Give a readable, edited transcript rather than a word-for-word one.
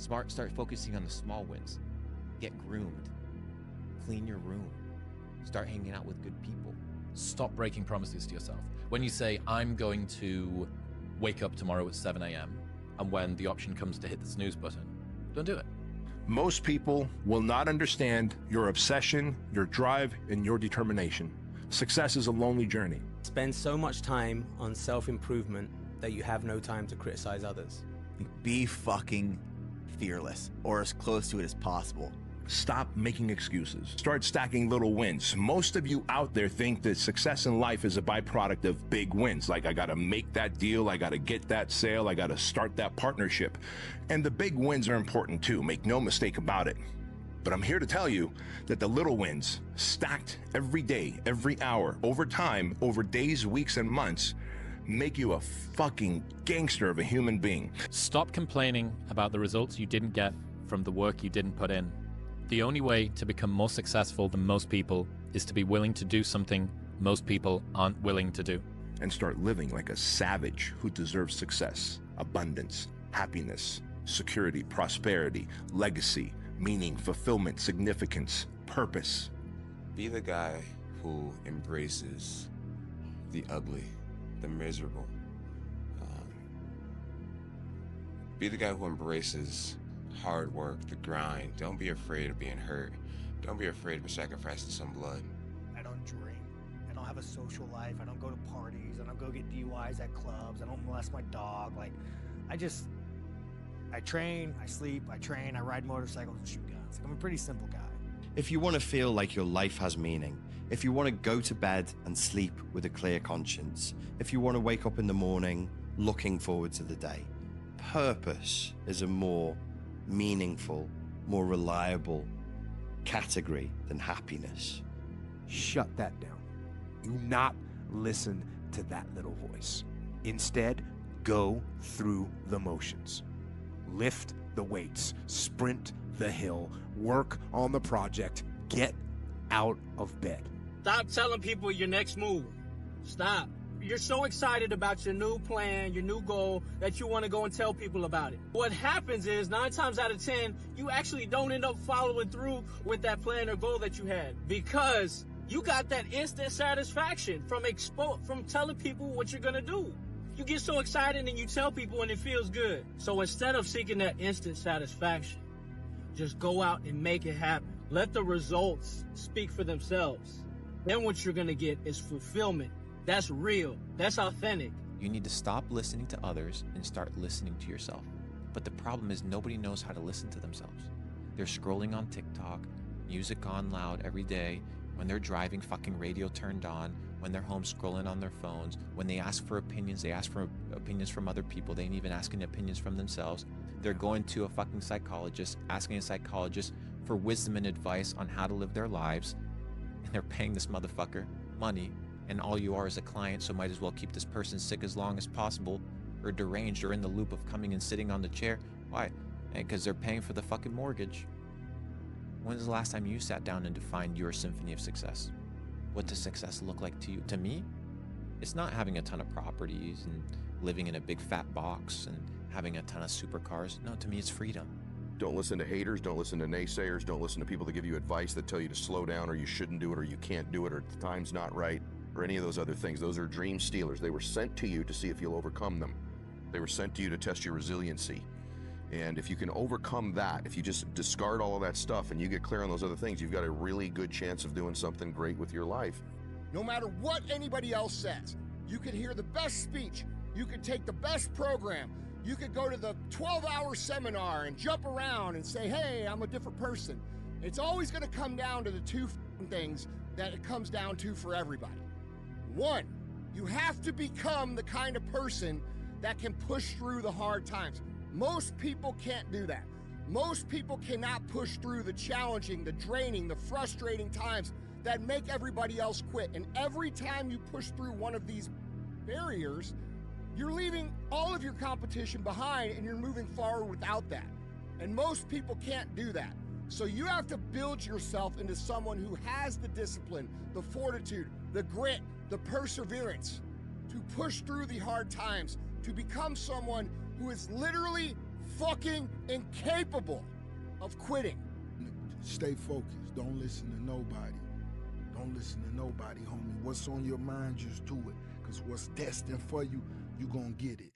Start focusing on the small wins. Get groomed. Clean your room. Start hanging out with good people. Stop breaking promises to yourself. When you say, I'm going to wake up tomorrow at 7 a.m., and when the option comes to hit the snooze button, don't do it. Most people will not understand your obsession, your drive, and your determination. Success is a lonely journey. Spend so much time on self-improvement that you have no time to criticize others. Be fucking fearless, or as close to it as possible. Stop making excuses. Start stacking little wins. Most of you out there think that success in life is a byproduct of big wins. Like, I gotta make that deal, I gotta get that sale, I gotta start that partnership. And the big wins are important too, make no mistake about it. But I'm here to tell you that the little wins, stacked every day, every hour, over time, over days, weeks, and months, make you a fucking gangster of a human being. Stop complaining about the results you didn't get from the work you didn't put in. The only way to become more successful than most people is to be willing to do something most people aren't willing to do. And start living like a savage who deserves success, abundance, happiness, security, prosperity, legacy, meaning, fulfillment, significance, purpose. Be the guy who embraces the ugly, the miserable. Be the guy who embraces hard work, the grind. Don't be afraid of being hurt. Don't be afraid of sacrificing some blood. I don't drink. I don't have a social life. I don't go to parties. I don't go get DUIs at clubs. I don't molest my dog. Like, I train, I sleep, I train, I ride motorcycles and shoot guns. Like, I'm a pretty simple guy. If you want to feel like your life has meaning, if you want to go to bed and sleep with a clear conscience, if you want to wake up in the morning looking forward to the day, purpose is a more meaningful, more reliable category than happiness. Shut that down. Do not listen to that little voice. Instead, go through the motions. Lift the weights, sprint the hill, work on the project, get out of bed. Stop telling people your next move. Stop. You're so excited about your new plan, your new goal, that you want to go and tell people about it. What happens is 9 times out of 10, you actually don't end up following through with that plan or goal that you had, because you got that instant satisfaction from telling people what you're going to do. You get so excited and you tell people and it feels good. So instead of seeking that instant satisfaction, just go out and make it happen. Let the results speak for themselves. Then what you're going to get is fulfillment. That's real. That's authentic. You need to stop listening to others and start listening to yourself. But the problem is nobody knows how to listen to themselves. They're scrolling on TikTok, music on loud every day. When they're driving, fucking radio turned on. When they're home, scrolling on their phones. When they ask for opinions, they ask for opinions from other people. They ain't even asking opinions from themselves. They're going to a fucking psychologist, asking a psychologist for wisdom and advice on how to live their lives. And they're paying this motherfucker money. And all you are is a client, so might as well keep this person sick as long as possible, or deranged, or in the loop of coming and sitting on the chair. Why? Because they're paying for the fucking mortgage. When's the last time you sat down and defined your symphony of success? What does success look like to you? To me, it's not having a ton of properties and living in a big fat box and having a ton of supercars. No, to me, it's freedom. Don't listen to haters, don't listen to naysayers, don't listen to people that give you advice that tell you to slow down, or you shouldn't do it, or you can't do it, or the time's not right, or any of those other things. Those are dream stealers. They were sent to you to see if you'll overcome them. They were sent to you to test your resiliency. And if you can overcome that, if you just discard all of that stuff and you get clear on those other things, you've got a really good chance of doing something great with your life. No matter what anybody else says, you could hear the best speech, you could take the best program, you could go to the 12-hour seminar and jump around and say, hey, I'm a different person. It's always going to come down to the two things that it comes down to for everybody. One, you have to become the kind of person that can push through the hard times. Most people can't do that. Most people cannot push through the challenging, the draining, the frustrating times that make everybody else quit. And every time you push through one of these barriers, you're leaving all of your competition behind and you're moving forward without that. And most people can't do that. So you have to build yourself into someone who has the discipline, the fortitude, the grit, the perseverance to push through the hard times, to become someone who is literally fucking incapable of quitting. Stay focused. Don't listen to nobody. Don't listen to nobody, homie. What's on your mind, just do it. Because what's destined for you, you gonna get it.